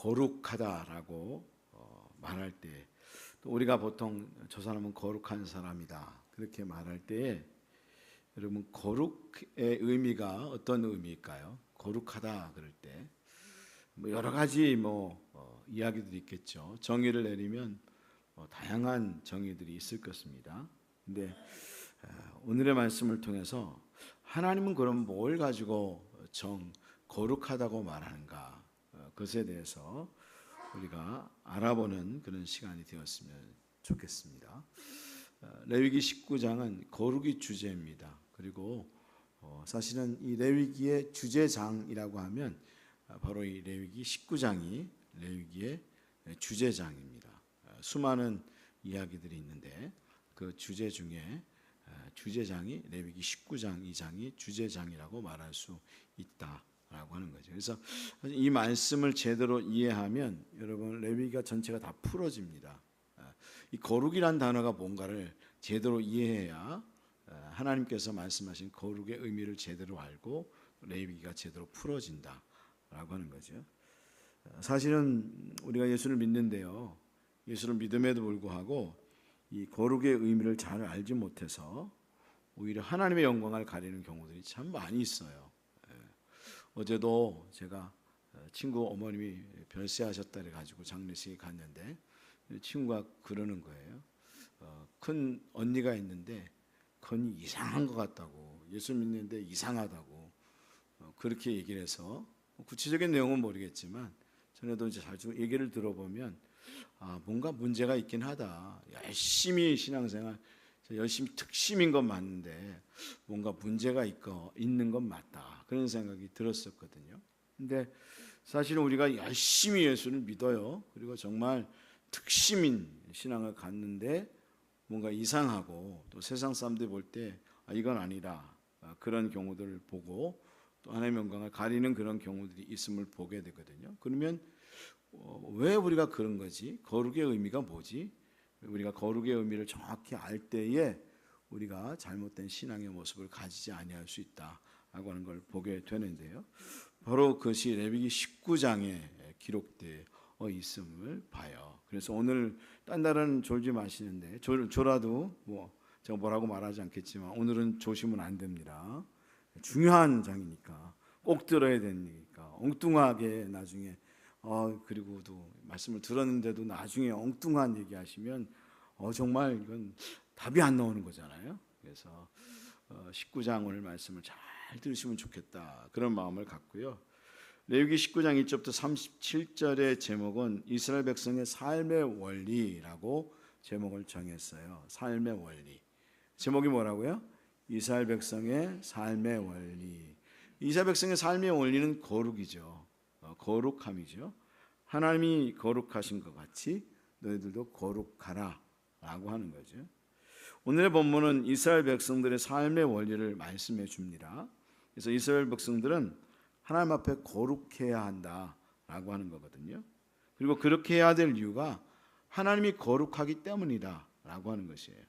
거룩하다라고 말할 때, 또 우리가 보통 저 사람은 거룩한 사람이다 그렇게 말할 때, 여러분 거룩의 의미가 어떤 의미일까요? 거룩하다 그럴 때 여러 가지 이야기들이 있겠죠. 정의를 내리면 다양한 정의들이 있을 것입니다. 근데 오늘의 말씀을 통해서 하나님은 그럼 뭘 가지고 거룩하다고 말하는가, 그것에 대해서 우리가 알아보는 그런 시간이 되었으면 좋겠습니다. 레위기 19장은 거룩이 주제입니다. 그리고 사실은 이 레위기의 주제장이라고 하면 바로 이 레위기 19장이 레위기의 주제장입니다. 수많은 이야기들이 있는데 그 주제 중에 주제장이 레위기 19장 2장이 주제장이라고 말할 수 있다라고 하는 거죠. 그래서 이 말씀을 제대로 이해하면 여러분 레위기가 전체가 다 풀어집니다. 이 거룩이란 단어가 뭔가를 제대로 이해해야 하나님께서 말씀하신 거룩의 의미를 제대로 알고 레위기가 제대로 풀어진다라고 하는 거죠. 사실은 우리가 예수를 믿는데요, 예수를 믿음에도 불구하고 이 거룩의 의미를 잘 알지 못해서 오히려 하나님의 영광을 가리는 경우들이 참 많이 있어요. 어제도 제가 친구 어머님이 별세하셨다 그래가지고 장례식에 갔는데 친구가 그러는 거예요. 큰 언니가 있는데 건이 이상한 것 같다고, 예수 믿는데 이상하다고 그렇게 얘기를 해서, 구체적인 내용은 모르겠지만 전에도 이제 자주 얘기를 들어보면 뭔가 문제가 있긴 하다. 열심히 신앙생활 열심히 특심인 건 맞는데 뭔가 문제가 있는 건 맞다, 그런 생각이 들었었거든요. 근데 사실은 우리가 열심히 예수를 믿어요. 그리고 정말 특심인 신앙을 갖는데 뭔가 이상하고 또 세상 사람들이 볼 때 이건 아니다, 그런 경우들을 보고 또 하나님의 영광을 가리는 그런 경우들이 있음을 보게 되거든요. 그러면 왜 우리가 그런 거지? 거룩의 의미가 뭐지? 우리가 거룩의 의미를 정확히 알 때에 우리가 잘못된 신앙의 모습을 가지지 아니할 수 있다라고 하는 걸 보게 되는데요. 바로 그것이 레위기 19장에 기록되어 있음을 봐요. 그래서 오늘 딴 날은 졸지 마시는데 졸아도 제가 뭐라고 말하지 않겠지만 오늘은 조시면 안 됩니다. 중요한 장이니까 꼭 들어야 되니까. 엉뚱하게 나중에 그리고도 말씀을 들었는데도 나중에 엉뚱한 얘기하시면 정말 이건 답이 안 나오는 거잖아요. 그래서 19장 오늘 말씀을 잘 들으시면 좋겠다, 그런 마음을 갖고요. 레위기 19장 1절부터 37절의 제목은 이스라엘 백성의 삶의 원리라고 제목을 정했어요. 삶의 원리. 제목이 뭐라고요? 이스라엘 백성의 삶의 원리. 이스라엘 백성의 삶의 원리는 거룩이죠. 거룩함이죠. 하나님이 거룩하신 것 같이 너희들도 거룩하라 라고 하는 거죠. 오늘의 본문은 이스라엘 백성들의 삶의 원리를 말씀해 줍니다. 그래서 이스라엘 백성들은 하나님 앞에 거룩해야 한다라고 하는 거거든요. 그리고 그렇게 해야 될 이유가 하나님이 거룩하기 때문이다라고 하는 것이에요.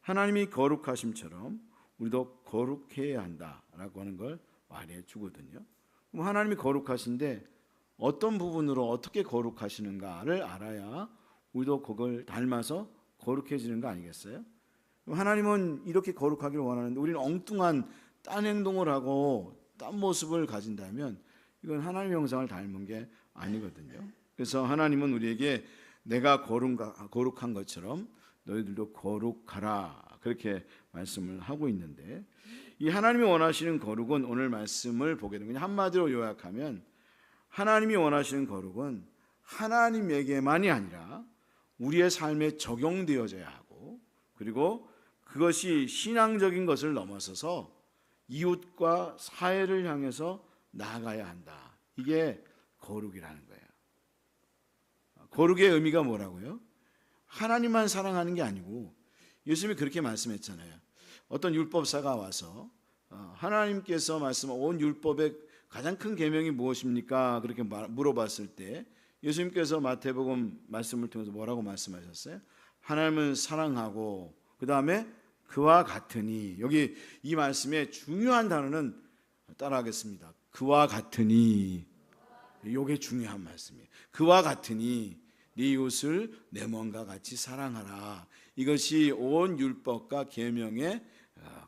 하나님이 거룩하심처럼 우리도 거룩해야 한다라고 하는 걸 말해 주거든요. 그럼 하나님이 거룩하신데 어떤 부분으로 어떻게 거룩하시는가를 알아야 우리도 그걸 닮아서 거룩해지는 거 아니겠어요? 하나님은 이렇게 거룩하기를 원하는데 우리는 엉뚱한 딴 행동을 하고 딴 모습을 가진다면 이건 하나님의 형상을 닮은 게 아니거든요. 그래서 하나님은 우리에게 내가 거룩한 것처럼 너희들도 거룩하라, 그렇게 말씀을 하고 있는데, 이 하나님이 원하시는 거룩은 오늘 말씀을 보게 되면 한마디로 요약하면 하나님이 원하시는 거룩은 하나님에게만이 아니라 우리의 삶에 적용되어져야 하고, 그리고 그것이 신앙적인 것을 넘어서서 이웃과 사회를 향해서 나아가야 한다. 이게 거룩이라는 거예요. 거룩의 의미가 뭐라고요? 하나님만 사랑하는 게 아니고, 예수님이 그렇게 말씀했잖아요. 어떤 율법사가 와서 하나님께서 말씀한 온 율법의 가장 큰 계명이 무엇입니까? 그렇게 물어봤을 때 예수님께서 마태복음 말씀을 통해서 뭐라고 말씀하셨어요? 하나님은 사랑하고 그 다음에 그와 같으니, 여기 이 말씀의 중요한 단어는 따라하겠습니다. 그와 같으니. 이게 중요한 말씀이에요. 그와 같으니 네 이웃을 내 몸과 같이 사랑하라. 이것이 온 율법과 계명의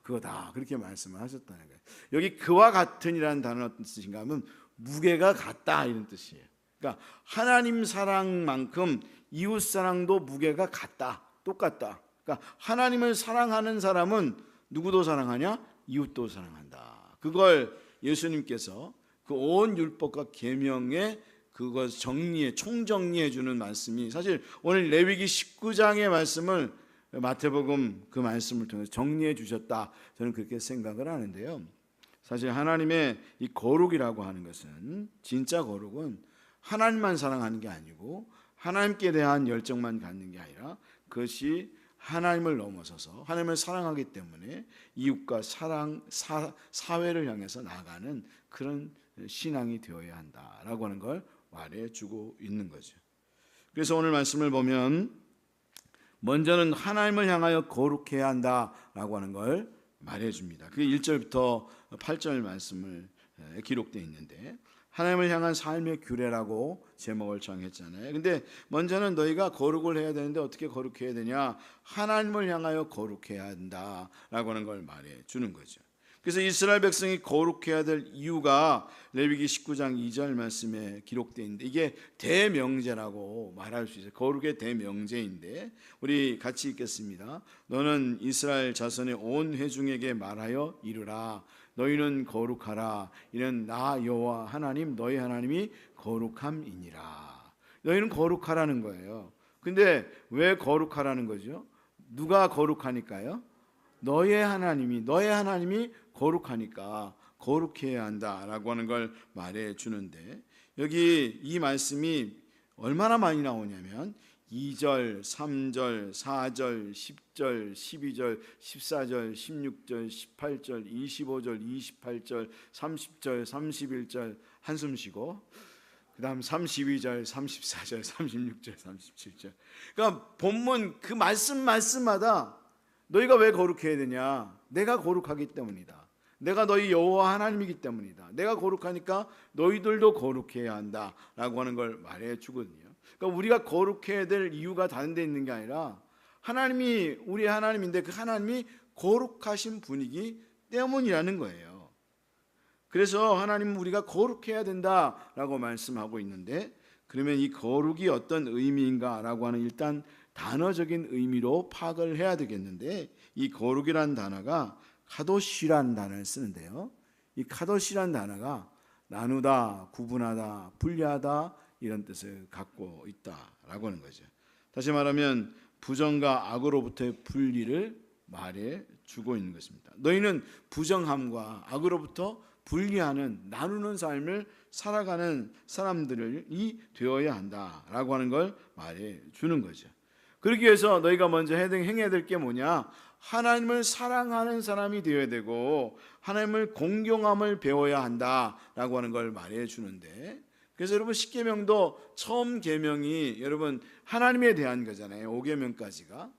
그거다. 그렇게 말씀을 하셨다는 거예요. 여기 그와 같은이라는 단어 어떤 뜻인가 하면 무게가 같다 이런 뜻이에요. 그러니까 하나님 사랑만큼 이웃 사랑도 무게가 같다. 똑같다. 그러니까 하나님을 사랑하는 사람은 누구도 사랑하냐? 이웃도 사랑한다. 그걸 예수님께서 그 온 율법과 계명의 그것 정리해 총정리해 주는 말씀이 사실 오늘 레위기 19장의 말씀을 마태복음 그 말씀을 통해서 정리해 주셨다. 저는 그렇게 생각을 하는데요. 사실 하나님의 이 거룩이라고 하는 것은 진짜 거룩은 하나님만 사랑하는 게 아니고 하나님께 대한 열정만 갖는 게 아니라 그것이 하나님을 넘어서서 하나님을 사랑하기 때문에 이웃과 사회를 향해서 나아가는 그런 신앙이 되어야 한다라고 하는 걸 말해주고 있는 거죠. 그래서 오늘 말씀을 보면 먼저는 하나님을 향하여 거룩해야 한다라고 하는 걸 말해줍니다. 그게 1절부터 8절 말씀을 기록되어 있는데 하나님을 향한 삶의 규례라고 제목을 정했잖아요. 근데 먼저는 너희가 거룩을 해야 되는데 어떻게 거룩해야 되냐? 하나님을 향하여 거룩해야 한다라고 하는 걸 말해주는 거죠. 그래서 이스라엘 백성이 거룩해야 될 이유가 레위기 19장 2절 말씀에 기록되어 있는데 이게 대명제라고 말할 수 있어요. 거룩의 대명제인데 우리 같이 읽겠습니다. 너는 이스라엘 자손의 온 회중에게 말하여 이르라. 너희는 거룩하라. 이는 나 여호와 하나님 너희 하나님이 거룩함이니라. 너희는 거룩하라는 거예요. 근데 왜 거룩하라는 거죠? 누가 거룩하니까요? 너의 하나님이 거룩하니까 거룩해야 한다라고 하는 걸 말해 주는데 여기 이 말씀이 얼마나 많이 나오냐면 2절, 3절, 4절, 10절, 12절, 14절, 16절, 18절, 25절, 28절, 30절, 31절 한숨 쉬고 그 다음 32절, 34절, 36절, 37절. 그러니까 본문 그 말씀마다 너희가 왜 거룩해야 되냐? 내가 거룩하기 때문이다. 내가 너희 여호와 하나님이기 때문이다. 내가 거룩하니까 너희들도 거룩해야 한다라고 하는 걸 말해주거든요. 그러니까 우리가 거룩해야 될 이유가 다른 데 있는 게 아니라 하나님이 우리 하나님인데 그 하나님이 거룩하신 분이기 때문이라는 거예요. 그래서 하나님은 우리가 거룩해야 된다라고 말씀하고 있는데 그러면 이 거룩이 어떤 의미인가라고 하는 일단 단어적인 의미로 파악을 해야 되겠는데 이 거룩이라는 단어가 카도시라는 단어를 쓰는데요. 이 카도시라는 단어가 나누다, 구분하다, 분리하다 이런 뜻을 갖고 있다라고 하는 거죠. 다시 말하면 부정과 악으로부터의 분리를 말해주고 있는 것입니다. 너희는 부정함과 악으로부터 분리하는 나누는 삶을 살아가는 사람들이 되어야 한다라고 하는 걸 말해주는 거죠. 그러기 위해서 너희가 먼저 행해야 될 게 뭐냐? 하나님을 사랑하는 사람이 되어야 되고 하나님을 공경함을 배워야 한다라고 하는 걸 말해주는데 그래서 여러분 십계명도 처음 계명이 여러분 하나님에 대한 거잖아요. 5계명까지가.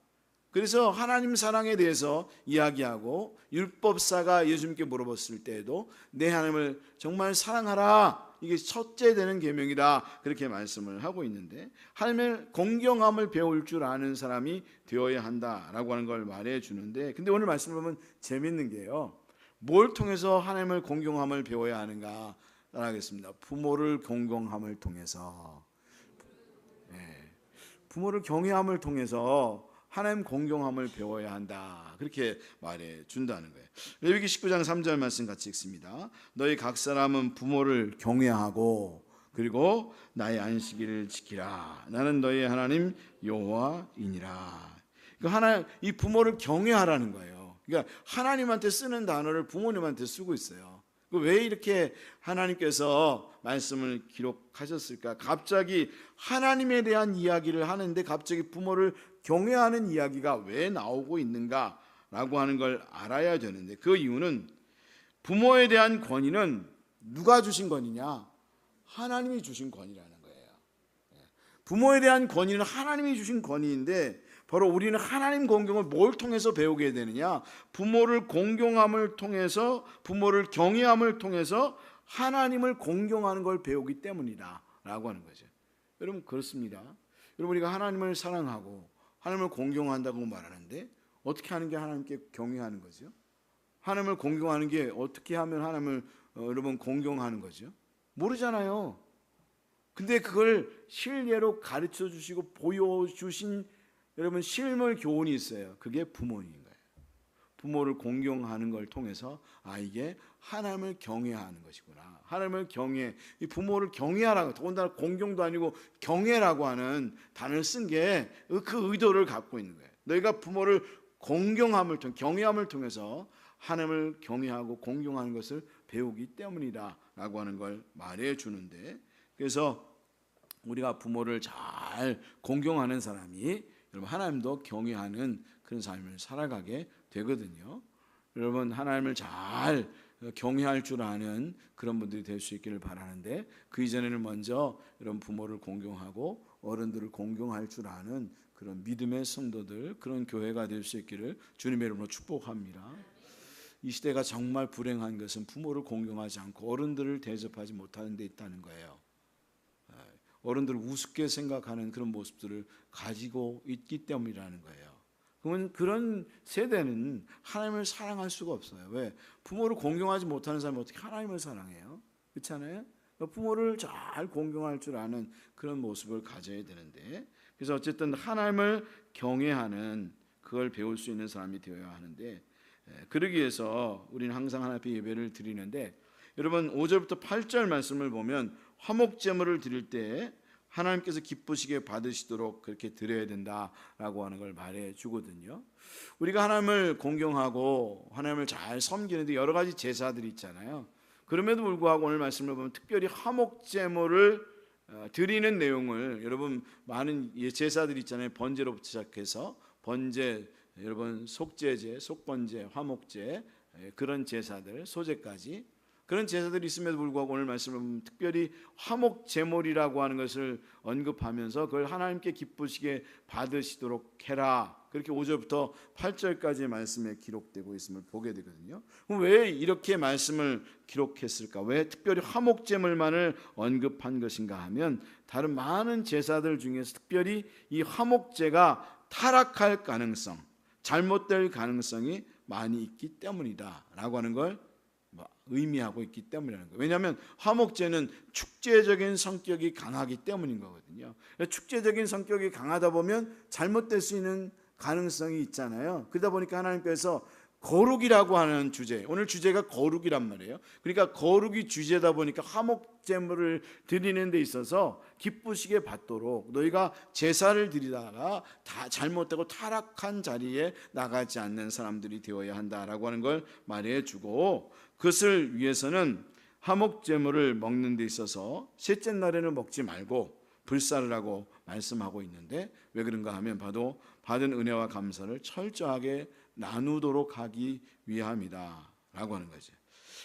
그래서 하나님 사랑에 대해서 이야기하고 율법사가 예수님께 물어봤을 때에도 내 하나님을 정말 사랑하라. 이게 첫째 되는 계명이다. 그렇게 말씀을 하고 있는데 하나님의 공경함을 배울 줄 아는 사람이 되어야 한다라고 하는 걸 말해 주는데 근데 오늘 말씀을 보면 재밌는 게요. 뭘 통해서 하나님을 공경함을 배워야 하는가 따라하겠습니다. 부모를 공경함을 통해서 부모를 경외함을 통해서 하나님 공경함을 배워야 한다. 그렇게 말해 준다는 거예요. 레위기 19장 3절 말씀 같이 읽습니다. 너희 각 사람은 부모를 경외하고 그리고 나의 안식일을 지키라. 나는 너희 하나님 여호와이니라. 이 부모를 경외하라는 거예요. 그러니까 하나님한테 쓰는 단어를 부모님한테 쓰고 있어요. 왜 이렇게 하나님께서 말씀을 기록하셨을까? 갑자기 하나님에 대한 이야기를 하는데 갑자기 부모를 경외하는 이야기가 왜 나오고 있는가라고 하는 걸 알아야 되는데 그 이유는 부모에 대한 권위는 누가 주신 권위냐? 하나님이 주신 권위라는 거예요. 부모에 대한 권위는 하나님이 주신 권위인데 바로 우리는 하나님 공경을 뭘 통해서 배우게 되느냐? 부모를 공경함을 통해서 부모를 경외함을 통해서 하나님을 공경하는 걸 배우기 때문이다 라고 하는 거죠. 여러분 그렇습니다. 여러분 우리가 하나님을 사랑하고 하나님을 공경한다고 말하는데 어떻게 하는 게 하나님께 경외하는 거죠? 하나님을 공경하는 게 어떻게 하면 하나님을 여러분 공경하는 거죠? 모르잖아요. 근데 그걸 실례로 가르쳐 주시고 보여주신 여러분 실물 교훈이 있어요. 그게 부모인 거예요. 부모를 공경하는 걸 통해서 이게 하나님을 경외하는 것이구나. 하나님을 경외, 이 부모를 경외하라고, 더군다나 공경도 아니고 경외라고 하는 단어를 쓴 게 그 의도를 갖고 있는 거예요. 너희가 부모를 공경함을 통해, 경외함을 통해서 하나님을 경외하고 공경하는 것을 배우기 때문이다라고 하는 걸 말해 주는데, 그래서 우리가 부모를 잘 공경하는 사람이 여러분 하나님도 경외하는 그런 삶을 살아가게 되거든요. 여러분 하나님을 잘 경외할 줄 아는 그런 분들이 될 수 있기를 바라는데, 그 이전에는 먼저 여러분 부모를 공경하고 어른들을 공경할 줄 아는 그런 믿음의 성도들, 그런 교회가 될 수 있기를 주님의 이름으로 축복합니다. 이 시대가 정말 불행한 것은 부모를 공경하지 않고 어른들을 대접하지 못하는 데 있다는 거예요. 어른들을 우습게 생각하는 그런 모습들을 가지고 있기 때문이라는 거예요. 그러면 그런 세대는 하나님을 사랑할 수가 없어요. 왜? 부모를 공경하지 못하는 사람이 어떻게 하나님을 사랑해요? 그렇잖아요. 부모를 잘 공경할 줄 아는 그런 모습을 가져야 되는데, 그래서 어쨌든 하나님을 경외하는 그걸 배울 수 있는 사람이 되어야 하는데, 그러기 위해서 우리는 항상 하나님 앞에 예배를 드리는데, 여러분 5절부터 8절 말씀을 보면 화목제물을 드릴 때 하나님께서 기쁘시게 받으시도록 그렇게 드려야 된다라고 하는 걸 말해 주거든요. 우리가 하나님을 공경하고 하나님을 잘 섬기는데 여러 가지 제사들이 있잖아요. 그럼에도 불구하고 오늘 말씀을 보면 특별히 화목제물을 드리는 내용을, 여러분 많은 제사들이 있잖아요. 번제로부터 시작해서 번제, 여러분 속제제, 속번제, 화목제, 그런 제사들, 소제까지 그런 제사들이 있음에도 불구하고 오늘 말씀을 보면 특별히 화목제물이라고 하는 것을 언급하면서 그걸 하나님께 기쁘시게 받으시도록 해라, 그렇게 5절부터 8절까지의 말씀에 기록되고 있음을 보게 되거든요. 그럼 왜 이렇게 말씀을 기록했을까? 왜 특별히 화목제물만을 언급한 것인가 하면, 다른 많은 제사들 중에서 특별히 이 화목제가 타락할 가능성, 잘못될 가능성이 많이 있기 때문이다 라고 하는 걸 의미하고 있기 때문이라는 거예요. 왜냐하면 화목제는 축제적인 성격이 강하기 때문인 거거든요. 축제적인 성격이 강하다 보면 잘못될 수 있는 가능성이 있잖아요. 그러다 보니까 하나님께서 거룩이라고 하는 주제, 오늘 주제가 거룩이란 말이에요. 그러니까 거룩이 주제다 보니까 화목제물을 드리는 데 있어서 기쁘시게 받도록 너희가 제사를 드리다가 다 잘못되고 타락한 자리에 나가지 않는 사람들이 되어야 한다라고 하는 걸 말해주고, 그것을 위해서는 화목제물을 먹는 데 있어서 셋째 날에는 먹지 말고 불사를 하고 말씀하고 있는데, 왜 그런가 하면 바로 받은 은혜와 감사를 철저하게 나누도록 하기 위함이다 라고 하는 거죠.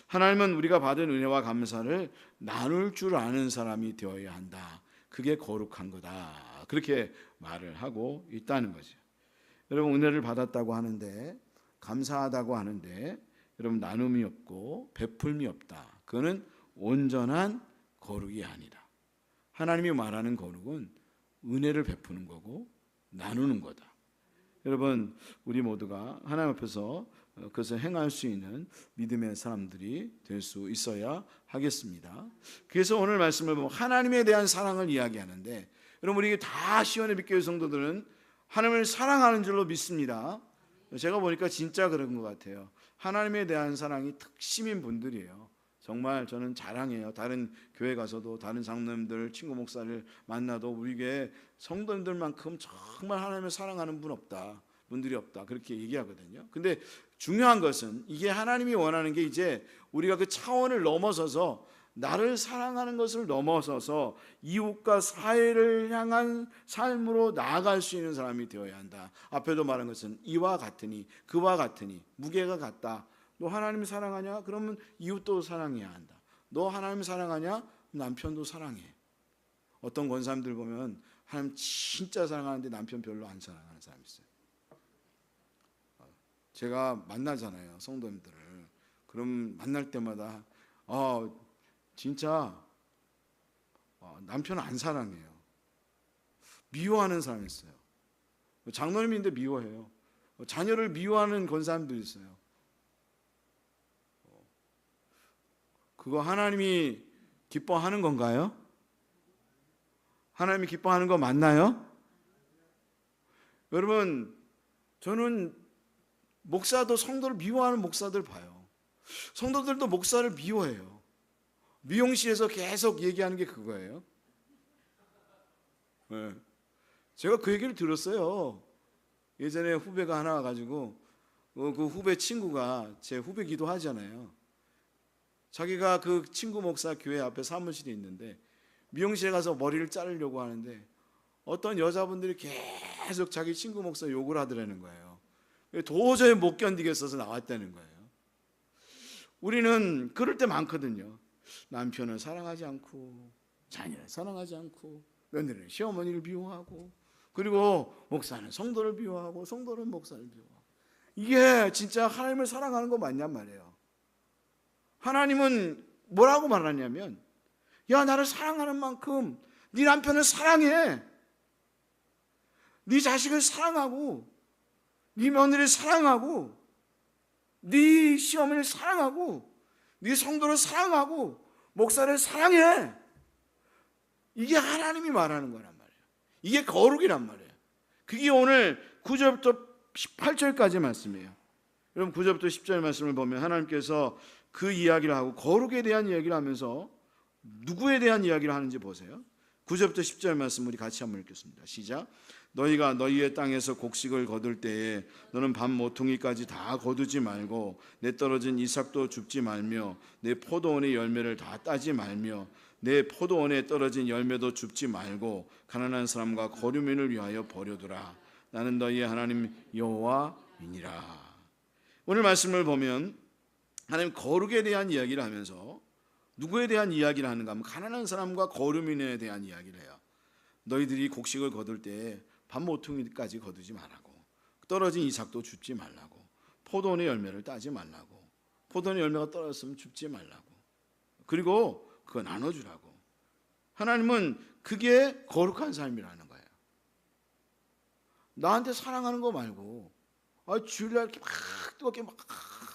하나님은 우리가 받은 은혜와 감사를 나눌 줄 아는 사람이 되어야 한다. 그게 거룩한 거다. 그렇게 말을 하고 있다는 거죠. 여러분 은혜를 받았다고 하는데, 감사하다고 하는데 여러분 나눔이 없고 베풀미 없다. 그거는 온전한 거룩이 아니다. 하나님이 말하는 거룩은 은혜를 베푸는 거고 나누는 거다. 여러분 우리 모두가 하나님 앞에서 그것을 행할 수 있는 믿음의 사람들이 될 수 있어야 하겠습니다. 그래서 오늘 말씀을 보면 하나님에 대한 사랑을 이야기하는데, 여러분 우리 다 시온의 빛교회 성도들은 하나님을 사랑하는 줄로 믿습니다. 제가 보니까 진짜 그런 것 같아요. 하나님에 대한 사랑이 특심인 분들이에요. 정말 저는 자랑해요. 다른 교회 가서도 다른 장로님들, 친구 목사를 만나도 우리 교회 성도님들만큼 정말 하나님을 사랑하는 분들이 없다 그렇게 얘기하거든요. 근데 중요한 것은 이게 하나님이 원하는 게 이제 우리가 그 차원을 넘어서서 나를 사랑하는 것을 넘어서서 이웃과 사회를 향한 삶으로 나아갈 수 있는 사람이 되어야 한다. 앞에도 말한 것은 이와 같으니 그와 같으니 무게가 같다. 너 하나님 사랑하냐? 그러면 이웃도 사랑해야 한다. 너 하나님 사랑하냐? 남편도 사랑해. 어떤 권사님들 보면 하나님 진짜 사랑하는데 남편 별로 안 사랑하는 사람이 있어요. 제가 만나잖아요, 성도님들을. 그럼 만날 때마다 진짜 남편을 안 사랑해요. 미워하는 사람이 있어요. 장로님인데 미워해요. 자녀를 미워하는 권사님도 있어요. 그거 하나님이 기뻐하는 건가요? 하나님이 기뻐하는 거 맞나요? 여러분, 저는 목사도 성도를 미워하는 목사들 봐요. 성도들도 목사를 미워해요. 미용실에서 계속 얘기하는 게 그거예요. 네. 제가 그 얘기를 들었어요. 예전에 후배가 하나 와가지고 그 후배 친구가 제 후배기도 하잖아요. 자기가 그 친구 목사 교회 앞에 사무실이 있는데 미용실에 가서 머리를 자르려고 하는데 어떤 여자분들이 계속 자기 친구 목사 욕을 하더라는 거예요. 도저히 못 견디겠어서 나왔다는 거예요. 우리는 그럴 때 많거든요. 남편을 사랑하지 않고 자녀를 사랑하지 않고 며느리는 시어머니를 미워하고 그리고 목사는 성도를 미워하고 성도는 목사를 미워하고 이게 진짜 하나님을 사랑하는 거 맞냔 말이에요. 하나님은 뭐라고 말하냐면 야 나를 사랑하는 만큼 네 남편을 사랑해. 네 자식을 사랑하고 네 며느리를 사랑하고 네 시어머니를 사랑하고 네 성도를 사랑하고 목사를 사랑해. 이게 하나님이 말하는 거란 말이에요. 이게 거룩이란 말이에요. 그게 오늘 9절부터 18절까지 말씀이에요. 여러분 9절부터 10절 말씀을 보면 하나님께서 그 이야기를 하고 거룩에 대한 이야기를 하면서 누구에 대한 이야기를 하는지 보세요. 9절부터 10절 말씀 우리 같이 한번 읽겠습니다. 시작. 너희가 너희의 땅에서 곡식을 거둘 때에 너는 밥 모퉁이까지 다 거두지 말고 내 떨어진 이삭도 줍지 말며 내 포도원의 열매를 다 따지 말며 내 포도원에 떨어진 열매도 줍지 말고 가난한 사람과 거류민을 위하여 버려두라. 나는 너희의 하나님 여호와이니라. 오늘 말씀을 보면 하나님 거룩에 대한 이야기를 하면서 누구에 대한 이야기를 하는가 하면 가난한 사람과 거류민에 대한 이야기를 해요. 너희들이 곡식을 거둘 때에 밥 모퉁이까지 거두지 말라고 떨어진 이삭도 줍지 말라고 포도원의 열매를 따지 말라고 포도원의 열매가 떨어졌으면 줍지 말라고 그리고 그거 나눠주라고. 하나님은 그게 거룩한 삶이라는 거예요. 나한테 사랑하는 거 말고 주일날 이렇게 막 뜨겁게 막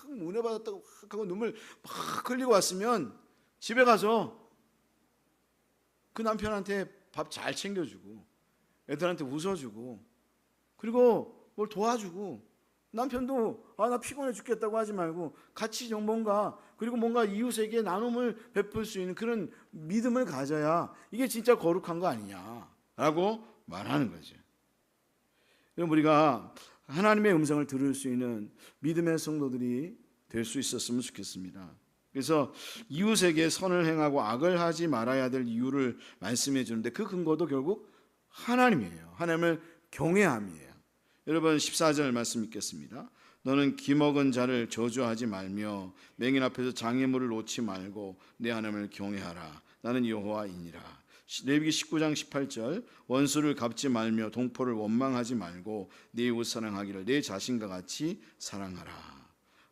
은혜 받았다고 하고 눈물 막 흘리고 왔으면 집에 가서 그 남편한테 밥 잘 챙겨주고 애들한테 웃어주고 그리고 뭘 도와주고 남편도 나 피곤해 죽겠다고 하지 말고 같이 뭔가 그리고 뭔가 이웃에게 나눔을 베풀 수 있는 그런 믿음을 가져야 이게 진짜 거룩한 거 아니냐라고 말하는 거죠. 우리가 하나님의 음성을 들을 수 있는 믿음의 성도들이 될 수 있었으면 좋겠습니다. 그래서 이웃에게 선을 행하고 악을 하지 말아야 될 이유를 말씀해 주는데 그 근거도 결국 하나님이에요. 하나님을 경외함이에요. 여러분 14절 말씀 읽겠습니다. 너는 기먹은 자를 저주하지 말며 맹인 앞에서 장애물을 놓지 말고 내 하나님을 경외하라. 나는 여호와이니라. 레위기 19장 18절 원수를 갚지 말며 동포를 원망하지 말고 내 이웃 사랑하기를 내 자신과 같이 사랑하라.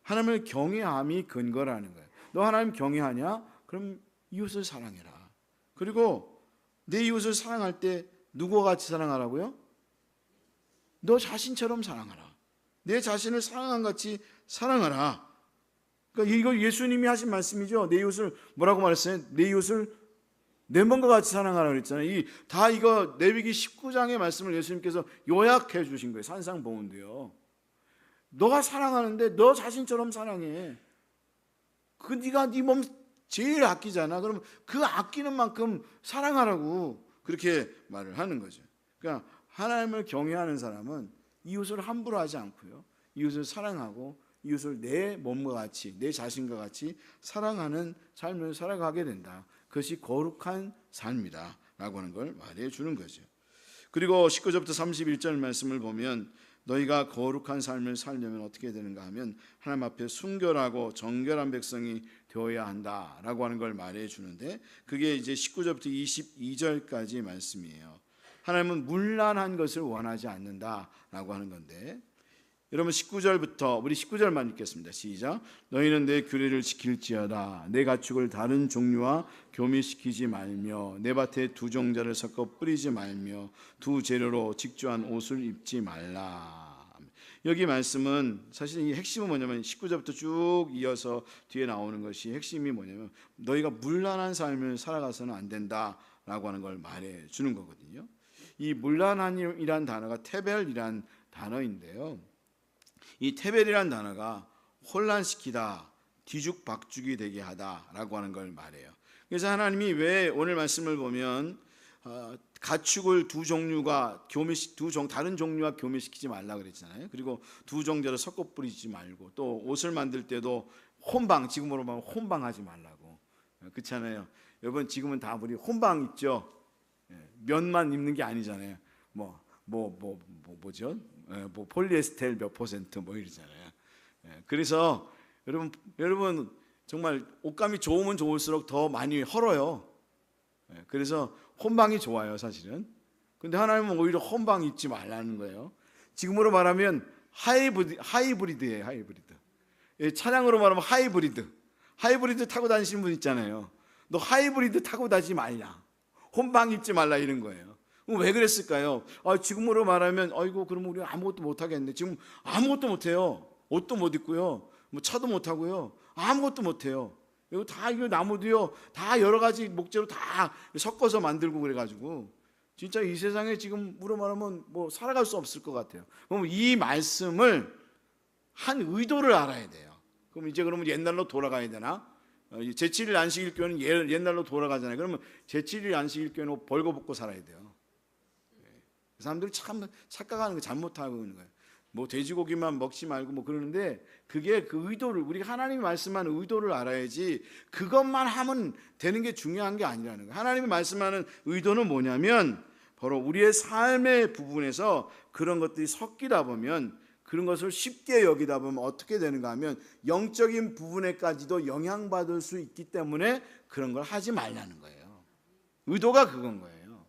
하나님을 경외함이 근거라는 거예요. 너 하나님 경외하냐? 그럼 이웃을 사랑해라. 그리고 내 이웃을 사랑할 때 누구와 같이 사랑하라고요? 너 자신처럼 사랑하라. 내 자신을 사랑한 같이 사랑하라. 그러니까 이거 예수님이 하신 말씀이죠. 내 이웃을 뭐라고 말했어요? 내 이웃을 내 몸과 같이 사랑하라 그랬잖아요. 다 이거 레위기 19장의 말씀을 예수님께서 요약해 주신 거예요. 산상봉헌도요. 너가 사랑하는데 너 자신처럼 사랑해. 그 네가 네 몸 제일 아끼잖아. 그러면 그 아끼는 만큼 사랑하라고 그렇게 말을 하는 거죠. 그러니까 하나님을 경외하는 사람은 이웃을 함부로 하지 않고요. 이웃을 사랑하고 이웃을 내 몸과 같이 내 자신과 같이 사랑하는 삶을 살아가게 된다. 그것이 거룩한 삶이다 라고 하는 걸 말해 주는 거죠. 그리고 19절부터 31절 말씀을 보면 너희가 거룩한 삶을 살려면 어떻게 되는가 하면 하나님 앞에 순결하고 정결한 백성이 되어야 한다라고 하는 걸 말해 주는데 그게 이제 19절부터 22절까지 말씀이에요. 하나님은 문란한 것을 원하지 않는다라고 하는 건데 여러분 19절부터 우리 19절만 읽겠습니다. 시작. 너희는 내 규례를 지킬지어다. 내 가축을 다른 종류와 교미시키지 말며 내 밭에 두 종자를 섞어 뿌리지 말며 두 재료로 직조한 옷을 입지 말라. 여기 말씀은 사실 이 핵심은 뭐냐면 19절부터 쭉 이어서 뒤에 나오는 것이 핵심이 뭐냐면 너희가 문란한 삶을 살아가서는 안 된다라고 하는 걸 말해 주는 거거든요. 이 문란한이란 단어가 테벨이란 단어인데요. 이 테벨이란 단어가 혼란시키다, 뒤죽박죽이 되게 하다라고 하는 걸 말해요. 그래서 하나님이 왜 오늘 말씀을 보면 가축을 두 종류가 다른 종류와 교미시키지 말라 그랬잖아요. 그리고 두 종자를 섞어 뿌리지 말고 또 옷을 만들 때도 혼방, 지금으로 말하면 혼방하지 말라고. 그렇잖아요. 여러분 지금은 다 우리 혼방 입죠. 면만 입는 게 아니잖아요. 뭐죠? 뭐 폴리에스텔 몇 퍼센트 뭐 이러잖아요. 그래서 여러분 정말 옷감이 좋으면 좋을수록 더 많이 헐어요. 그래서 혼방이 좋아요, 사실은. 근데 하나님은 오히려 혼방 입지 말라는 거예요. 지금으로 말하면 하이브리드예요, 하이브리드. 차량으로 말하면 하이브리드 타고 다니시는 분 있잖아요. 너 하이브리드 타고 다니지 말라. 혼방 입지 말라 이런 거예요. 왜 그랬을까요? 지금으로 말하면 아이고 그러면 우리 아무것도 못 하겠네. 지금 아무것도 못 해요. 옷도 못 입고요. 뭐 차도 못 하고요. 아무것도 못 해요. 이거 다 이거 나무도요. 다 여러 가지 목재로 다 섞어서 만들고 그래 가지고 진짜 이 세상에 지금으로 말하면 뭐 살아갈 수 없을 것 같아요. 그럼 이 말씀을 한 의도를 알아야 돼요. 그럼 이제 그러면 옛날로 돌아가야 되나? 제7일 안식일교회는 옛날로 돌아가잖아요. 그러면 제7일 안식일교회는 벌거벗고 살아야 돼요. 사람들이 참 착각하는 거 잘못하고 있는 거예요. 뭐 돼지고기만 먹지 말고 뭐 그러는데 그게 그 의도를 우리가 하나님이 말씀하는 의도를 알아야지 그것만 하면 되는 게 중요한 게 아니라는 거예요. 하나님이 말씀하는 의도는 뭐냐면 바로 우리의 삶의 부분에서 그런 것들이 섞이다 보면 그런 것을 쉽게 여기다 보면 어떻게 되는가 하면 영적인 부분에까지도 영향받을 수 있기 때문에 그런 걸 하지 말라는 거예요. 의도가 그건 거예요.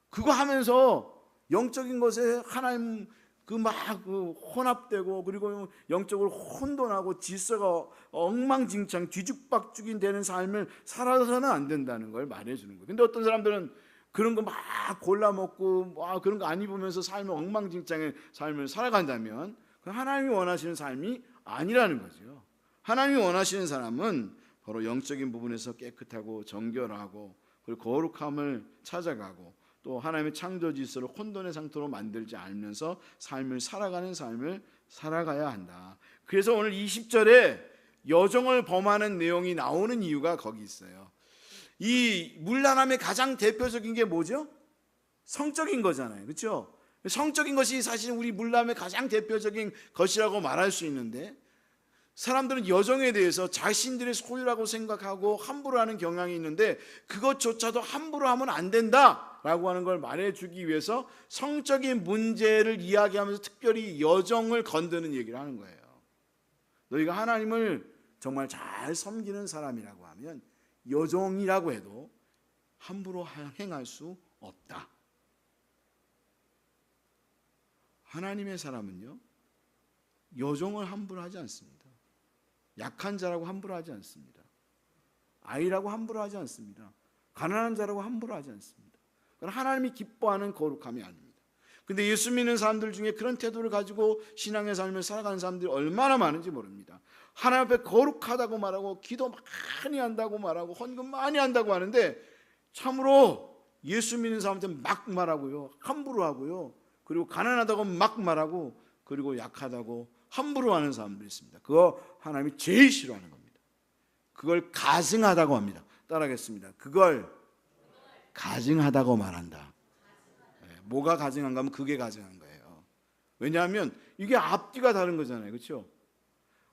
그거 하면서 영적인 것에 하나님 그 혼합되고 그리고 영적으로 혼돈하고 질서가 엉망진창 뒤죽박죽이 되는 삶을 살아서는 안 된다는 걸 말해주는 거예요. 근데 어떤 사람들은 그런 거 막 골라 먹고 그런 거 안 입으면서 삶을 엉망진창의 삶을 살아간다면 하나님이 원하시는 삶이 아니라는 거죠. 하나님이 원하시는 사람은 바로 영적인 부분에서 깨끗하고 정결하고 그리고 거룩함을 찾아가고 또 하나님의 창조 질서를 혼돈의 상태로 만들지 않으면서 삶을 살아가는 삶을 살아가야 한다. 그래서 오늘 20절에 여종을 범하는 내용이 나오는 이유가 거기 있어요. 이 문란함의 가장 대표적인 게 뭐죠? 성적인 거잖아요. 그렇죠? 성적인 것이 사실 우리 문란함의 가장 대표적인 것이라고 말할 수 있는데 사람들은 여종에 대해서 자신들의 소유라고 생각하고 함부로 하는 경향이 있는데 그것조차도 함부로 하면 안 된다라고 하는 걸 말해주기 위해서 성적인 문제를 이야기하면서 특별히 여종을 건드는 얘기를 하는 거예요. 너희가 하나님을 정말 잘 섬기는 사람이라고 하면 여종이라고 해도 함부로 행할 수 없다. 하나님의 사람은요 여종을 함부로 하지 않습니다. 약한 자라고 함부로 하지 않습니다. 아이라고 함부로 하지 않습니다. 가난한 자라고 함부로 하지 않습니다. 그건 하나님이 기뻐하는 거룩함이 아닙니다. 근데 예수 믿는 사람들 중에 그런 태도를 가지고 신앙의 삶을 살아가는 사람들이 얼마나 많은지 모릅니다. 하나님 앞에 거룩하다고 말하고 기도 많이 한다고 말하고 헌금 많이 한다고 하는데 참으로 예수 믿는 사람한테 막 말하고요. 함부로 하고요. 그리고 가난하다고 막 말하고 그리고 약하다고 함부로 하는 사람들이 있습니다. 그거 하나님이 제일 싫어하는 겁니다. 그걸 가증하다고 합니다. 따라하겠습니다. 그걸 가증하다고 말한다. 뭐가 가증한가 하면 그게 가증한 거예요. 왜냐하면 이게 앞뒤가 다른 거잖아요. 그렇죠?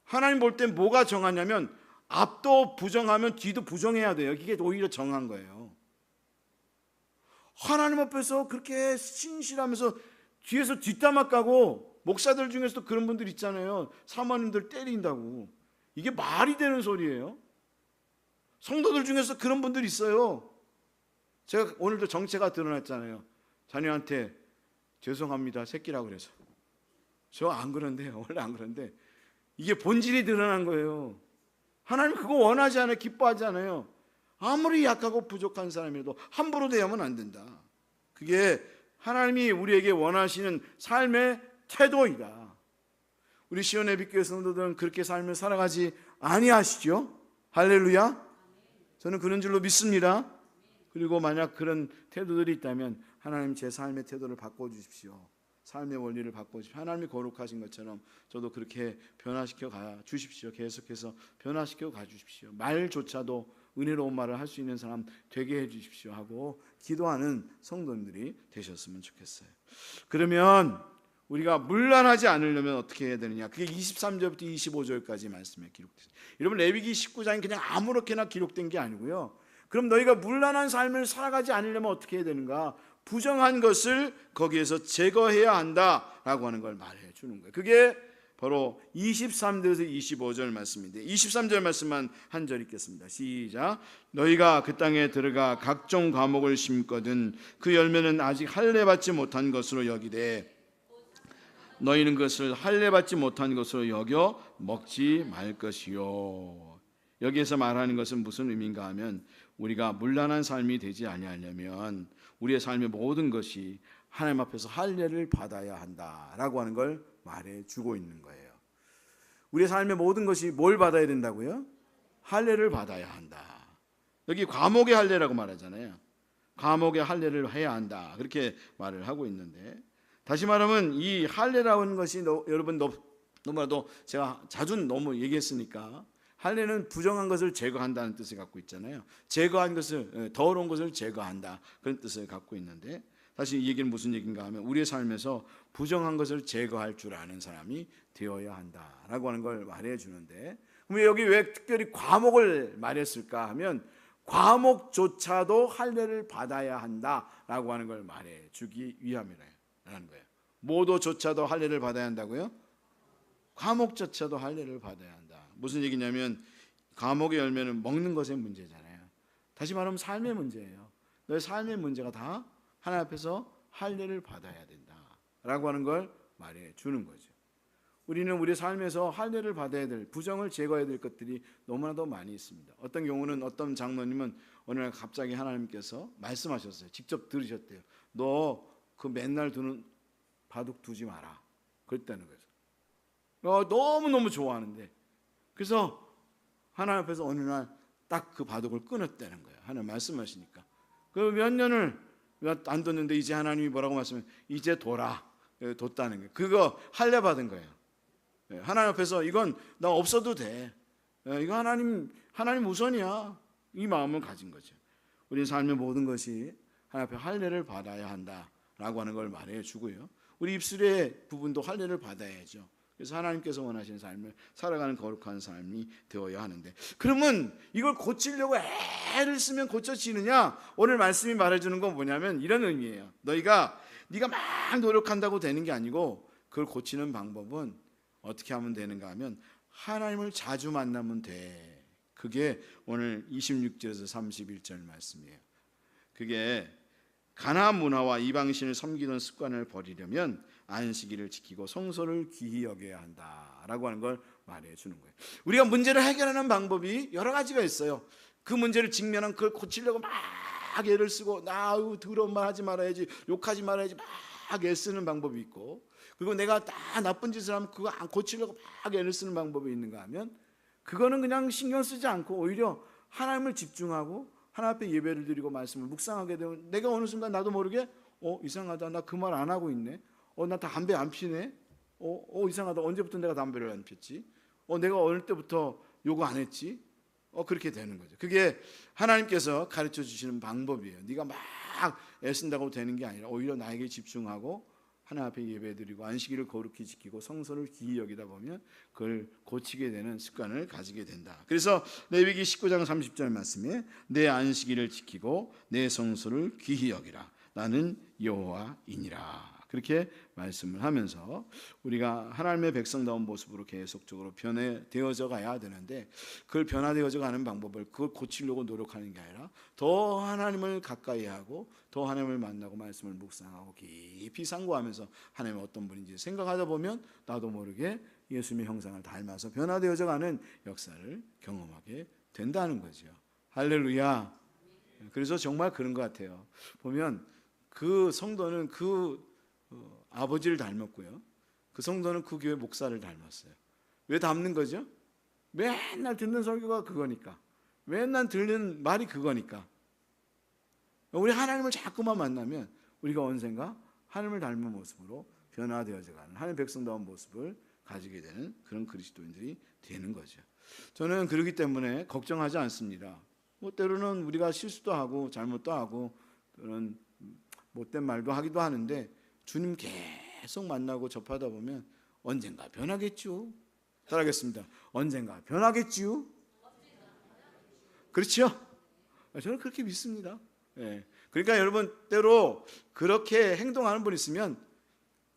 하나님 볼 땐 뭐가 정하냐면 앞도 부정하면 뒤도 부정해야 돼요. 이게 오히려 정한 거예요. 하나님 앞에서 그렇게 신실하면서 뒤에서 뒷담화 까고 목사들 중에서도 그런 분들 있잖아요. 사모님들 때린다고. 이게 말이 되는 소리예요. 성도들 중에서 그런 분들 있어요. 제가 오늘도 정체가 드러났잖아요. 자녀한테 죄송합니다 새끼라고 그래서 저 안 그런데, 원래 안 그런데 이게 본질이 드러난 거예요. 하나님 그거 원하지 않아요. 기뻐하지 않아요. 아무리 약하고 부족한 사람이라도 함부로 대하면 안 된다. 그게 하나님이 우리에게 원하시는 삶의 태도이다. 우리 시온예비교회 성도들은 그렇게 삶을 살아가지 아니하시죠? 할렐루야. 저는 그런 줄로 믿습니다. 그리고 만약 그런 태도들이 있다면 하나님 제 삶의 태도를 바꿔주십시오. 삶의 원리를 바꿔주십시오. 하나님이 거룩하신 것처럼 저도 그렇게 변화시켜 가 주십시오. 계속해서 변화시켜 가 주십시오. 말조차도 은혜로운 말을 할 수 있는 사람 되게 해 주십시오 하고 기도하는 성도님들이 되셨으면 좋겠어요. 그러면 우리가 문란하지 않으려면 어떻게 해야 되느냐? 그게 23절부터 25절까지 말씀에 기록됐어요. 여러분 레위기 19장이 그냥 아무렇게나 기록된 게 아니고요. 그럼 너희가 문란한 삶을 살아가지 않으려면 어떻게 해야 되는가? 부정한 것을 거기에서 제거해야 한다라고 하는 걸 말해 주는 거예요. 그게 바로 23절에서 25절 말씀인데 23절 말씀만 한 절 읽겠습니다. 시작. 너희가 그 땅에 들어가 각종 과목을 심거든 그 열매는 아직 할례 받지 못한 것으로 여기되 너희는 그것을 할례 받지 못한 것으로 여겨 먹지 말 것이요. 여기에서 말하는 것은 무슨 의미인가 하면 우리가 문란한 삶이 되지 아니하려면 우리의 삶의 모든 것이 하나님 앞에서 할례를 받아야 한다라고 하는 걸 말해주고 있는 거예요. 우리의 삶의 모든 것이 뭘 받아야 된다고요? 할례를 받아야 한다. 여기 과목의 할례라고 말하잖아요. 과목의 할례를 해야 한다. 그렇게 말을 하고 있는데 다시 말하면 이 할례라는 것이 여러분 너무나도 제가 자주 너무 얘기했으니까 할례는 부정한 것을 제거한다는 뜻을 갖고 있잖아요. 제거한 것을 더러운 것을 제거한다 그런 뜻을 갖고 있는데 사실 이 얘기는 무슨 얘기인가 하면 우리의 삶에서 부정한 것을 제거할 줄 아는 사람이 되어야 한다라고 하는 걸 말해 주는데 그럼 여기 왜 특별히 과목을 말했을까 하면 과목조차도 할례를 받아야 한다라고 하는 걸 말해 주기 위함이라는 거예요. 모도조차도 할례를 받아야 한다고요? 과목조차도 할례를 받아야 한다. 무슨 얘기냐면 과목의 열매는 먹는 것의 문제잖아요. 다시 말하면 삶의 문제예요. 너의 삶의 문제가 다 하나님 앞에서 할례를 받아야 된다라고 하는 걸 말해 주는 거죠. 우리는 우리 삶에서 할례를 받아야 될 부정을 제거해야 될 것들이 너무나도 많이 있습니다. 어떤 경우는 어떤 장로님은 어느 날 갑자기 하나님께서 말씀하셨어요. 직접 들으셨대요. 너 그 맨날 두는 바둑 두지 마라. 그랬다는 거예요. 너무너무 좋아하는데 그래서 하나님 앞에서 어느 날 딱 그 바둑을 끊었다는 거예요. 하나님 말씀하시니까. 그 몇 년을 안 뒀는데 이제 하나님이 뭐라고 말씀해? 이제 둬라. 뒀다는 거예요. 그거 할례 받은 거예요. 하나님 앞에서 이건 나 없어도 돼. 이거 하나님 우선이야. 이 마음을 가진 거죠. 우리 삶의 모든 것이 하나님 앞에 할례를 받아야 한다라고 하는 걸 말해 주고요. 우리 입술의 부분도 할례를 받아야죠. 그래서 하나님께서 원하시는 삶을 살아가는 거룩한 삶이 되어야 하는데 그러면 이걸 고치려고 애를 쓰면 고쳐지느냐? 오늘 말씀이 말해주는 건 뭐냐면 이런 의미예요. 네가 막 노력한다고 되는 게 아니고 그걸 고치는 방법은 어떻게 하면 되는가 하면 하나님을 자주 만나면 돼. 그게 오늘 26절에서 31절 말씀이에요. 그게 가나안 문화와 이방신을 섬기던 습관을 버리려면 안식일을 지키고 성소를 귀히 여겨야 한다라고 하는 걸 말해주는 거예요. 우리가 문제를 해결하는 방법이 여러 가지가 있어요. 그 문제를 직면한 그걸 고치려고 막 애를 쓰고 나 더러운 말 하지 말아야지 욕하지 말아야지 막 애쓰는 방법이 있고 그리고 내가 다 나쁜 짓을 하면 그거 안 고치려고 막 애를 쓰는 방법이 있는가 하면 그거는 그냥 신경 쓰지 않고 오히려 하나님을 집중하고 하나님 앞에 예배를 드리고 말씀을 묵상하게 되면 내가 어느 순간 나도 모르게 이상하다 나 그 말 안 하고 있네 나 담배 안 피네 이상하다 언제부터 내가 담배를 안 폈지 내가 어릴 때부터 요거 안 했지 그렇게 되는 거죠. 그게 하나님께서 가르쳐 주시는 방법이에요. 네가 막 애쓴다고 되는 게 아니라 오히려 나에게 집중하고 하나님 앞에 예배드리고 안식일을 거룩히 지키고 성소를 귀히 여기다 보면 그걸 고치게 되는 습관을 가지게 된다. 그래서 레위기 19장 30절 말씀에 내 안식일을 지키고 내 성소를 귀히 여기라 나는 여호와이니라. 그렇게 말씀을 하면서 우리가 하나님의 백성다운 모습으로 계속적으로 변화되어져 가야 되는데, 그걸 변화되어져 가는 방법을 그걸 고치려고 노력하는 게 아니라 더 하나님을 가까이 하고 더 하나님을 만나고 말씀을 묵상하고 깊이 상고하면서 하나님은 어떤 분인지 생각하다 보면 나도 모르게 예수님의 형상을 닮아서 변화되어져 가는 역사를 경험하게 된다는 거죠. 할렐루야. 그래서 정말 그런 것 같아요. 보면 그 성도는 그 아버지를 닮았고요, 그 성도는 그 교회 목사를 닮았어요. 왜 닮는 거죠? 맨날 듣는 설교가 그거니까, 맨날 들는 말이 그거니까. 우리 하나님을 자꾸만 만나면 우리가 언젠가 하나님을 닮은 모습으로 변화되어져가는 하나님 백성다운 모습을 가지게 되는 그런 그리스도인들이 되는 거죠. 저는 그렇기 때문에 걱정하지 않습니다. 뭐 때로는 우리가 실수도 하고 잘못도 하고 그런 못된 말도 하기도 하는데, 주님 계속 만나고 접하다 보면 언젠가 변하겠죠. 따라하겠습니다. 언젠가 변하겠죠. 그렇죠? 저는 그렇게 믿습니다. 그러니까 여러분, 때로 그렇게 행동하는 분 있으면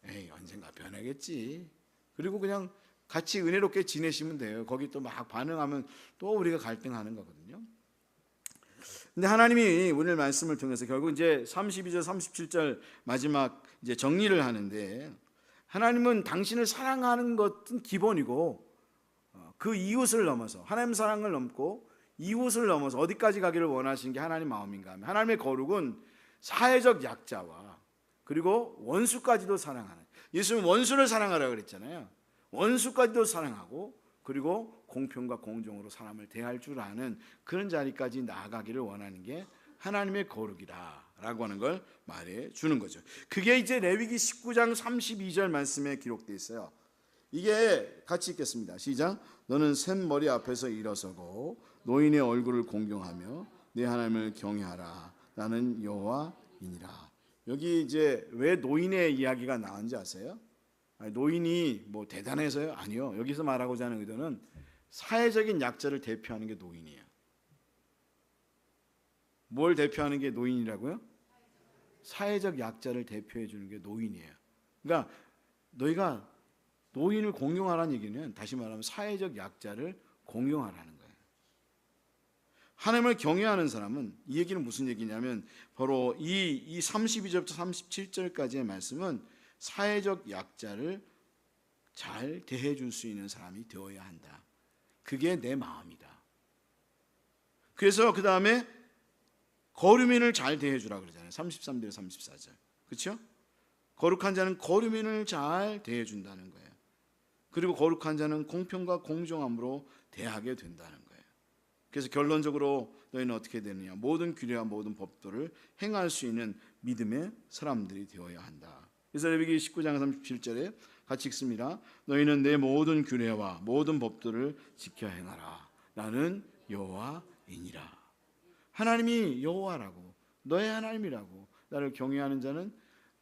에이, 언젠가 변하겠지, 그리고 그냥 같이 은혜롭게 지내시면 돼요. 거기 또 막 반응하면 또 우리가 갈등하는 거거든요. 근데 하나님이 오늘 말씀을 통해서 결국 이제 32절 37절 마지막 이제 정리를 하는데, 하나님은 당신을 사랑하는 것은 기본이고 그 이웃을 넘어서, 하나님 사랑을 넘고 이웃을 넘어서 어디까지 가기를 원하시는 게 하나님 마음인가 하면, 하나님의 거룩은 사회적 약자와 그리고 원수까지도 사랑하는, 예수는 원수를 사랑하라고 그랬잖아요. 원수까지도 사랑하고 그리고 공평과 공정으로 사람을 대할 줄 아는 그런 자리까지 나아가기를 원하는 게 하나님의 거룩이라고 하는 걸 말해 주는 거죠. 그게 이제 레위기 19장 32절 말씀에 기록되어 있어요. 이게 같이 읽겠습니다. 시작. 너는 샘머리 앞에서 일어서고 노인의 얼굴을 공경하며 내 하나님을 경외하라. 나는 여호와이니라. 여기 이제 왜 노인의 이야기가 나온지 아세요? 노인이 뭐 대단해서요? 아니요. 여기서 말하고자 하는 의도는 사회적인 약자를 대표하는 게 노인이에요. 뭘 대표하는 게 노인이라고요? 사회적 약자를 대표해 주는 게 노인이에요. 그러니까 너희가 노인을 공경하라는 얘기는 다시 말하면 사회적 약자를 공경하라는 거예요. 하나님을 경외하는 사람은, 이 얘기는 무슨 얘기냐면 바로 이 32절부터 37절까지의 말씀은 사회적 약자를 잘 대해줄 수 있는 사람이 되어야 한다. 그게 내 마음이다. 그래서 그 다음에 거류민을 잘 대해주라 그러잖아요. 33절 34절. 그렇죠? 거룩한 자는 거류민을 잘 대해준다는 거예요. 그리고 거룩한 자는 공평과 공정함으로 대하게 된다는 거예요. 그래서 결론적으로 너희는 어떻게 되느냐, 모든 규례와 모든 법도를 행할 수 있는 믿음의 사람들이 되어야 한다. 그래서 레위기 19장 37절에 같이 읽습니다. 너희는 내 모든 규례와 모든 법도를 지켜 행하라. 나는 여호와이니라. 하나님이 여호와라고, 너의 하나님이라고 나를 경외하는 자는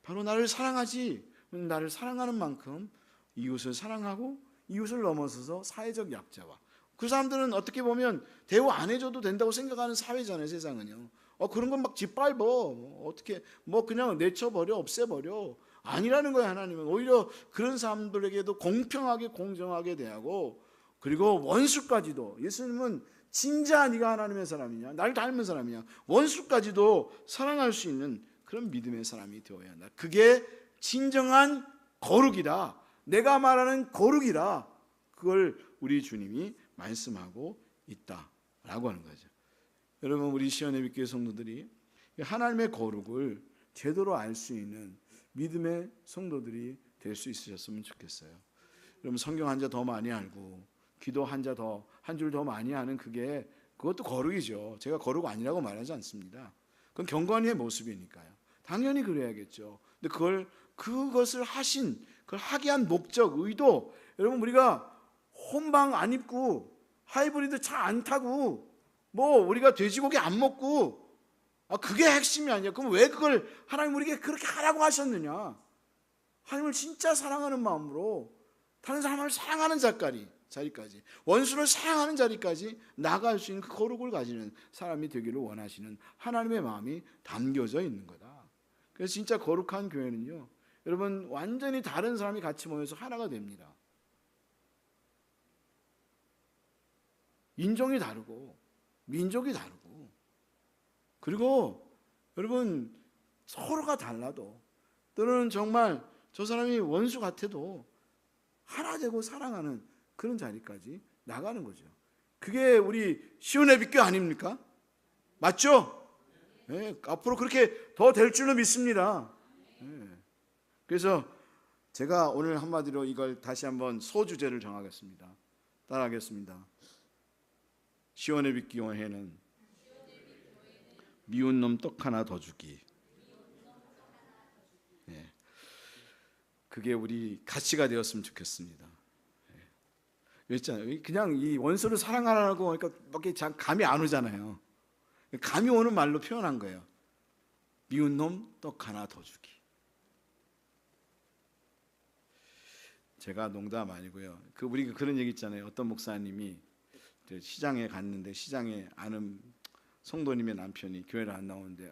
바로 나를 사랑하지, 나를 사랑하는 만큼 이웃을 사랑하고 이웃을 넘어서서 사회적 약자와, 그 사람들은 어떻게 보면 대우 안 해줘도 된다고 생각하는 사회잖아요. 세상은요. 그런 건 막 짓밟어. 어떻게 그냥 내쳐버려, 없애버려. 아니라는 거예요. 하나님은 오히려 그런 사람들에게도 공평하게 공정하게 대하고, 그리고 원수까지도, 예수님은 진짜 네가 하나님의 사람이냐, 나를 닮은 사람이냐, 원수까지도 사랑할 수 있는 그런 믿음의 사람이 되어야 한다. 그게 진정한 거룩이다. 내가 말하는 거룩이다. 그걸 우리 주님이 말씀하고 있다라고 하는 거죠. 여러분, 우리 시온의 믿교회 성도들이 하나님의 거룩을 제대로 알 수 있는 믿음의 성도들이 될 수 있으셨으면 좋겠어요. 여러분, 성경 한 자 더 많이 알고 기도 한 줄 더 많이 하는 그것도 거룩이죠. 제가 거룩 아니라고 말하지 않습니다. 그건 경건의 모습이니까요. 당연히 그래야겠죠. 근데 그것을 그걸 하게 한 목적, 의도, 여러분, 우리가 혼방 안 입고 하이브리드 차 안 타고 우리가 돼지고기 안 먹고 그게 핵심이 아니야. 그럼 왜 그걸 하나님 우리에게 그렇게 하라고 하셨느냐? 하나님을 진짜 사랑하는 마음으로 다른 사람을 사랑하는 자리까지, 원수를 사랑하는 자리까지 나아갈 수 있는 그 거룩을 가지는 사람이 되기를 원하시는 하나님의 마음이 담겨져 있는 거다. 그래서 진짜 거룩한 교회는요, 여러분 완전히 다른 사람이 같이 모여서 하나가 됩니다. 인종이 다르고 민족이 다르고, 그리고 여러분 서로가 달라도, 때로는 정말 저 사람이 원수 같아도 하나 되고 사랑하는 그런 자리까지 나가는 거죠. 그게 우리 시온의 빛교 아닙니까? 맞죠? 네, 앞으로 그렇게 더 될 줄로 믿습니다. 네. 그래서 제가 오늘 한마디로 이걸 다시 한번 소주제를 정하겠습니다. 따라하겠습니다. 시온의 빛교회는 미운 놈 떡 하나 더 주기. 네. 그게 우리 가치가 되었으면 좋겠습니다. 있잖아요. 그냥 이 원수를 사랑하라고 하니까 잘 감이 안 오잖아요. 감이 오는 말로 표현한 거예요. 미운 놈 떡 하나 더 주기. 제가 농담 아니고요. 우리 그런 얘기 있잖아요. 어떤 목사님이 시장에 갔는데 시장에 아는 성도님의 남편이 교회를 안 나오는데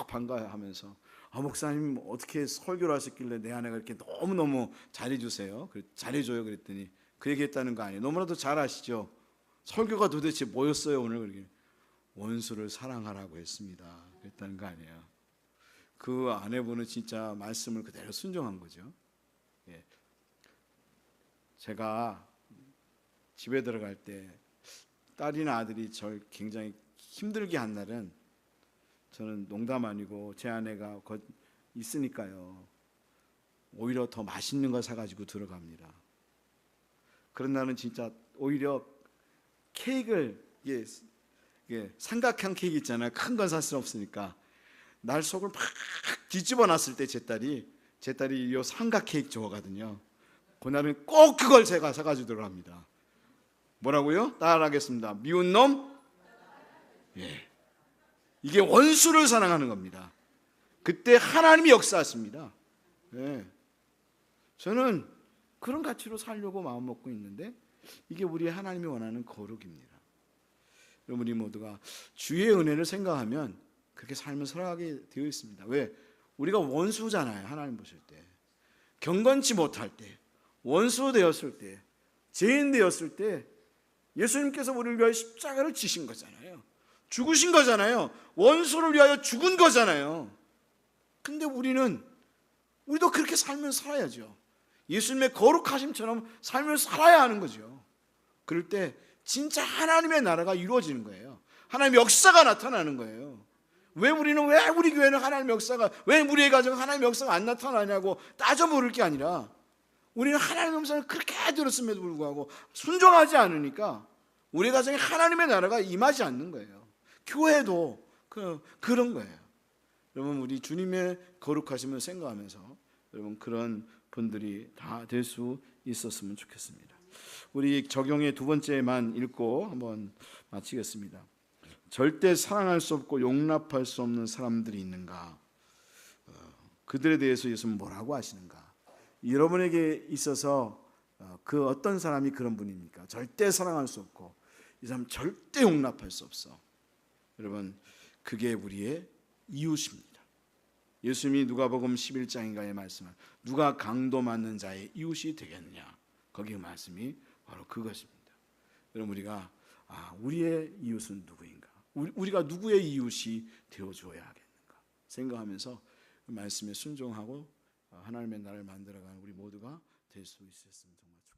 반가워하면서 목사님 어떻게 설교를 하셨길래 내 아내가 이렇게 너무너무 잘해주세요. 잘해줘요. 그랬더니 그 얘기했다는 거 아니에요. 너무나도 잘 아시죠? 설교가 도대체 뭐였어요 오늘? 그러게 원수를 사랑하라고 했습니다. 그랬다는 거 아니에요. 그 아내분은 진짜 말씀을 그대로 순종한 거죠. 예. 제가 집에 들어갈 때 딸이나 아들이 절 굉장히 힘들게 한 날은 저는 농담 아니고 제 아내가 있으니까요. 오히려 더 맛있는 거 사가지고 들어갑니다. 그런 날은 진짜 오히려 케이크를 삼각형 케이크 있잖아요. 큰 건 살 수 없으니까 날 속을 막 뒤집어 놨을 때 제 딸이 이 삼각 케이크 좋아하거든요. 그날은 꼭 그걸 제가 사가지고 들어갑니다. 뭐라고요? 따라하겠습니다. 미운 놈? 예. 이게 원수를 사랑하는 겁니다. 그때 하나님이 역사하십니다. 예. 저는 그런 가치로 살려고 마음 먹고 있는데 이게 우리 하나님이 원하는 거룩입니다. 여러분, 우리 모두가 주의 은혜를 생각하면 그렇게 삶을 살아가게 되어 있습니다. 왜? 우리가 원수잖아요. 하나님 보실 때. 경건치 못할 때, 원수 되었을 때, 죄인 되었을 때 예수님께서 우리를 위하여 십자가를 지신 거잖아요. 죽으신 거잖아요. 원수를 위하여 죽은 거잖아요. 근데 우리도 그렇게 삶을 살아야죠. 예수님의 거룩하심처럼 삶을 살아야 하는 거죠. 그럴 때 진짜 하나님의 나라가 이루어지는 거예요. 하나님의 역사가 나타나는 거예요. 왜 우리 교회는 하나님의 역사가, 왜 우리의 가정은 하나님의 역사가 안 나타나냐고 따져 물을 게 아니라 우리는 하나님의 음성을 그렇게 들었음에도 불구하고 순종하지 않으니까 우리 가정에 하나님의 나라가 임하지 않는 거예요. 교회도 그런 거예요. 여러분, 우리 주님의 거룩하심을 생각하면서 여러분 그런 분들이 다 될 수 있었으면 좋겠습니다. 우리 적용의 두 번째만 읽고 한번 마치겠습니다. 절대 사랑할 수 없고 용납할 수 없는 사람들이 있는가? 그들에 대해서 예수님은 뭐라고 하시는가? 여러분에게 있어서 그 어떤 사람이 그런 분입니까? 절대 사랑할 수 없고 이 사람 절대 용납할 수 없어. 여러분, 그게 우리의 이웃입니다. 예수님이 누가복음 11장인가에 말씀을 누가 강도 맞는 자의 이웃이 되겠냐? 거기 말씀이 바로 그것입니다. 여러분, 우리가 우리의 이웃은 누구인가? 우리가 누구의 이웃이 되어줘야 하겠는가? 생각하면서 그 말씀에 순종하고 하나님의 나라를 만들어가는 우리 모두가 될 수 있었으면 정말 좋겠습니다.